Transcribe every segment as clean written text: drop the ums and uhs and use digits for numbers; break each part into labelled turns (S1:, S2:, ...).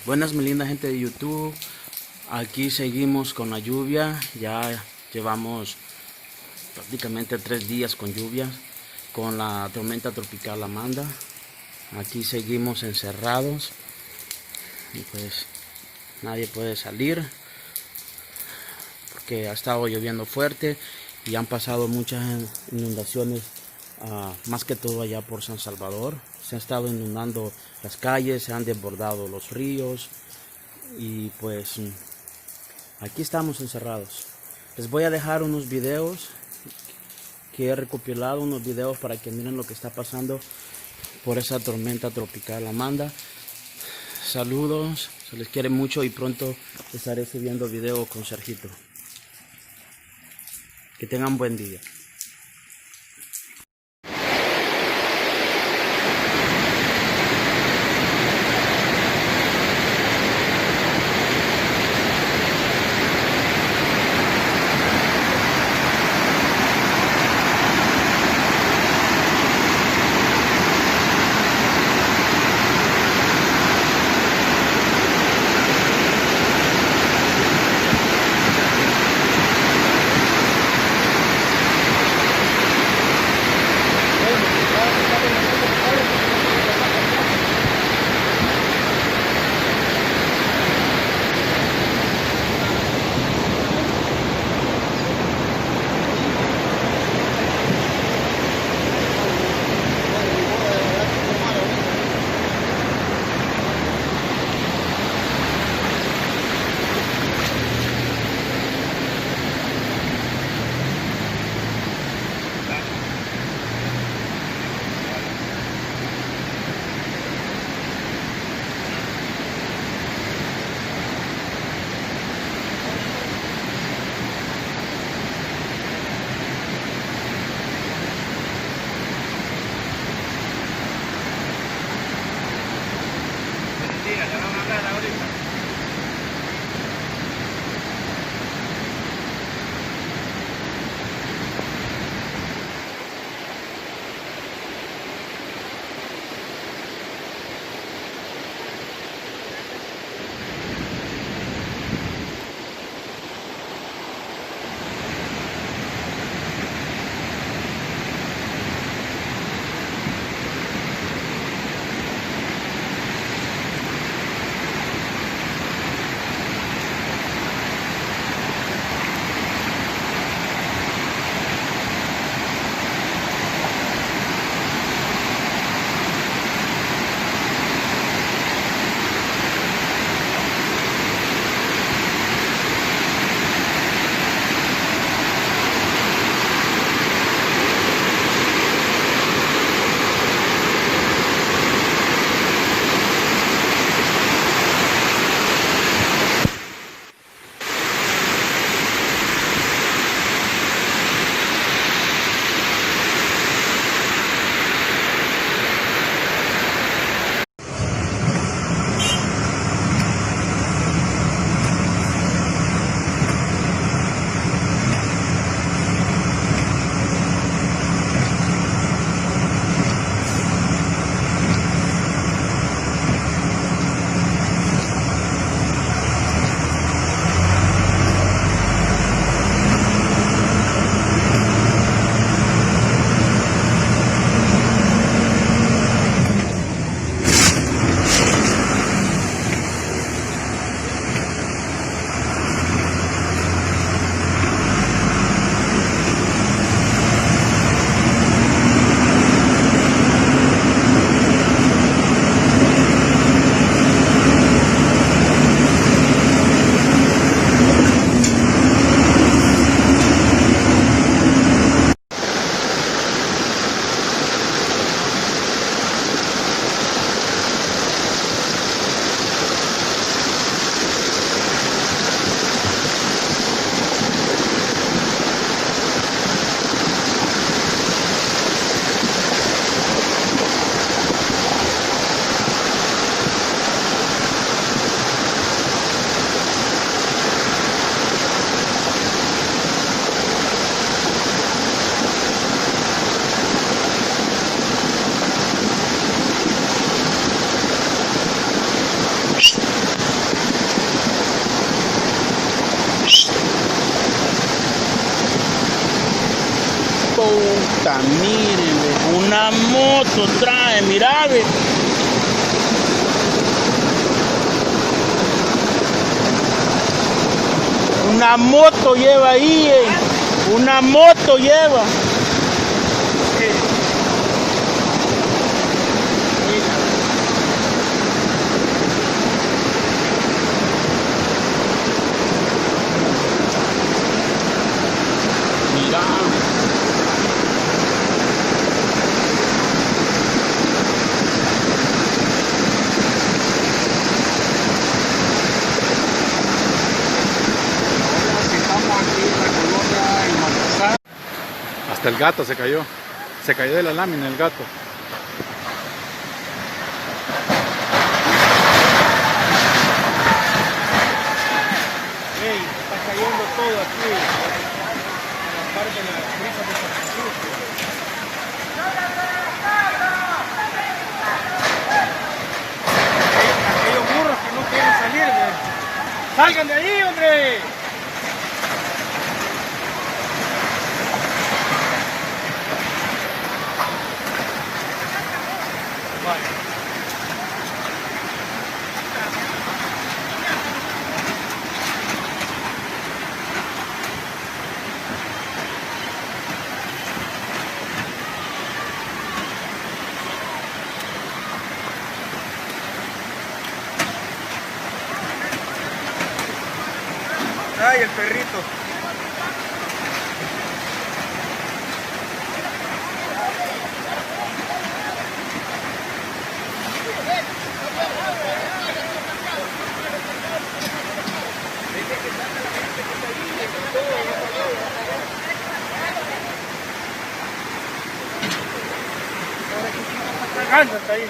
S1: Buenas, mi linda gente de YouTube. Aquí seguimos con la lluvia. Ya llevamos prácticamente 3 días con lluvia, con la tormenta tropical Amanda. Aquí seguimos encerrados y pues nadie puede salir porque ha estado lloviendo fuerte y han pasado muchas inundaciones, más que todo allá por San Salvador. Se han estado inundando las calles, se han desbordado los ríos y pues aquí estamos encerrados. Les voy a dejar unos videos que he recopilado, unos videos para que miren lo que está pasando por esa tormenta tropical Amanda. Saludos, se les quiere mucho y pronto estaré subiendo video con Sergito. Que tengan buen día. llega, miren, una moto trae, mira, ve. Una moto lleva ahí, una moto lleva. Mira.
S2: Hasta el gato se cayó de la lámina el gato.
S1: Ey, está cayendo todo aquí. En la parte de las brisas de San Francisco. Aquellos burros que no quieren salir, ¿ve? ¡Salgan de ahí, hombre! Ay, el perrito. Hasta ahí.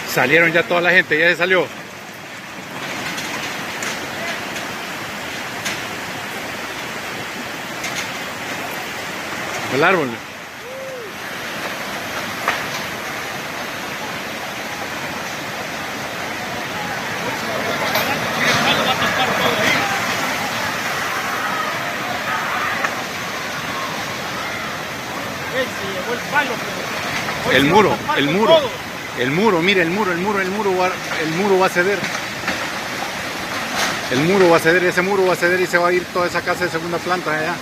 S2: Salieron ya toda la gente, ya se salió. El árbol. El muro, el muro, mire el muro va a ceder. El muro va a ceder, ese muro va a ceder y se va a ir toda esa casa de segunda planta allá.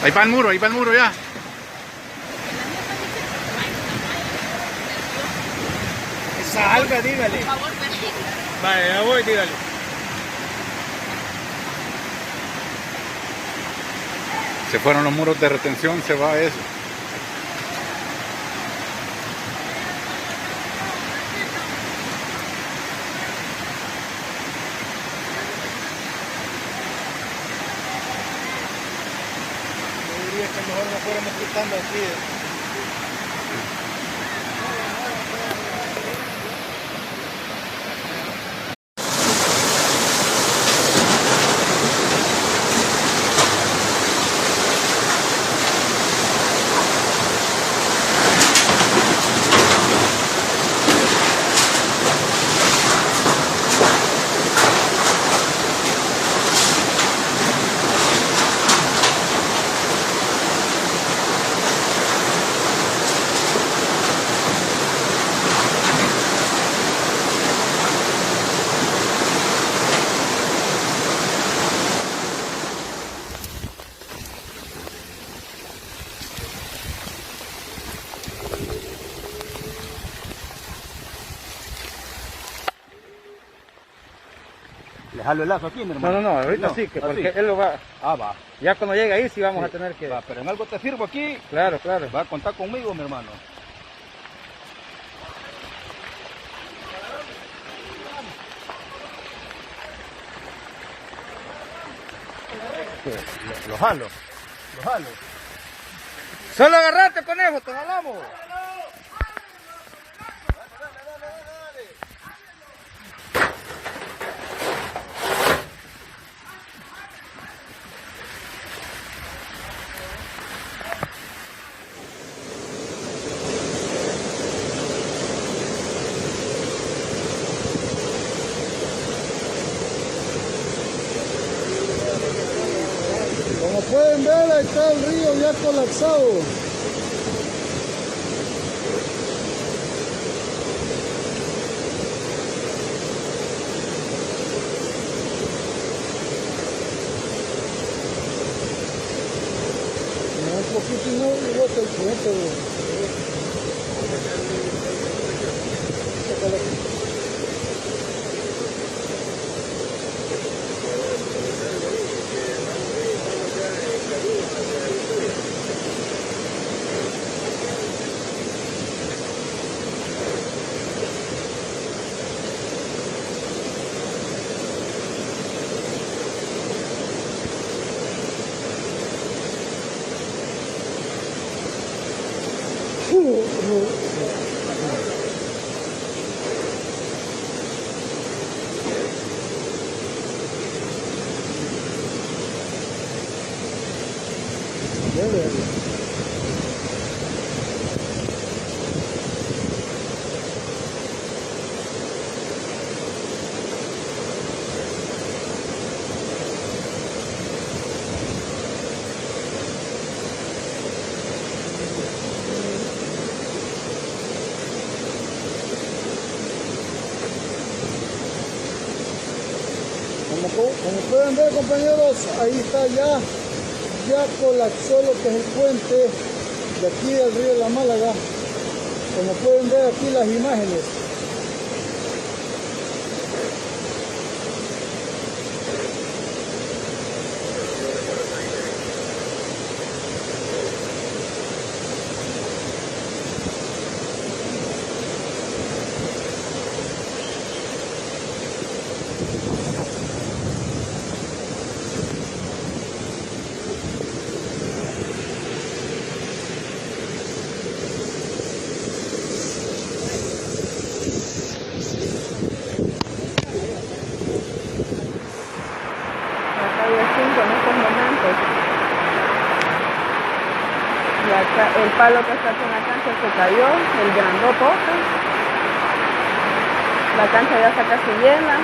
S2: Ahí va el muro ya.
S1: Salga, dígale.
S3: Por favor,
S1: Vale, ya voy, dígale.
S2: Se fueron los muros de retención, se va eso.
S1: Yo diría que mejor nos fuéramos quitando aquí.
S4: ¿Le jalo el lazo aquí, mi hermano?
S1: No, ahorita
S4: No,
S1: sí, que
S4: así.
S1: porque él lo va.
S4: Ah, va.
S1: Ya cuando llegue ahí sí vamos
S4: Sí.
S1: a tener que.
S4: Va, pero en algo te sirvo aquí.
S1: Claro, claro.
S4: Va a contar conmigo, mi hermano. Lo jalo.
S1: Solo agarrate, conejo, te jalamos.
S3: pueden ver, ahí está el río ya colapsado. Un poquito y no bota el puente. Como pueden ver, compañeros, ahí está ya colapsó lo que es el puente de aquí del río de la Málaga. Como pueden ver aquí las imágenes.
S5: El palo que está aquí en la cancha se cayó, el grandotote. La cancha ya está casi llena.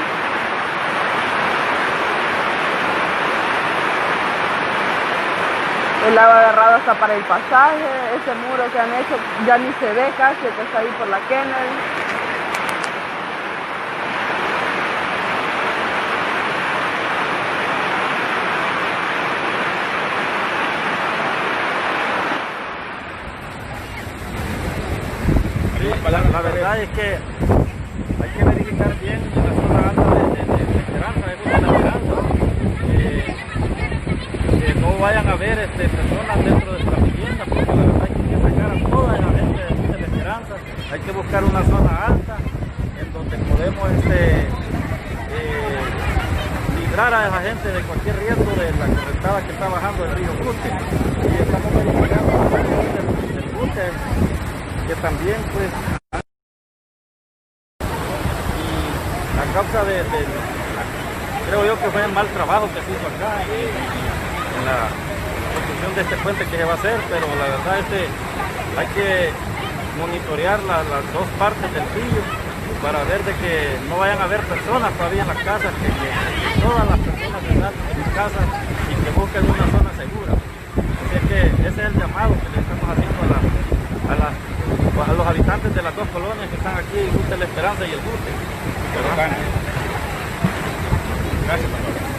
S5: El agua agarrado hasta para el pasaje. Ese muro que han hecho ya ni se ve casi, que está ahí por la Kennedy.
S6: La verdad es que hay que verificar bien la zona alta de Esperanza, de Esperanza, que no vayan a haber personas dentro de nuestra vivienda, porque la verdad hay que sacar a toda la gente de la Esperanza. Hay que buscar una zona alta en donde podemos librar a esa gente de cualquier riesgo de la correntada que está bajando el río Gute. Y estamos verificando el Gute, que también pues a causa creo yo que fue el mal trabajo que se hizo acá en la construcción de este puente que se va a hacer, pero la verdad hay que monitorear las dos partes del río para ver de que no vayan a haber personas todavía en las casas, que todas las personas están en sus casas y que busquen una zona segura. Así que ese es el llamado que le estamos haciendo a los habitantes de las dos colonias que están aquí, Gute La Esperanza y el Gute.
S2: Gracias, papá.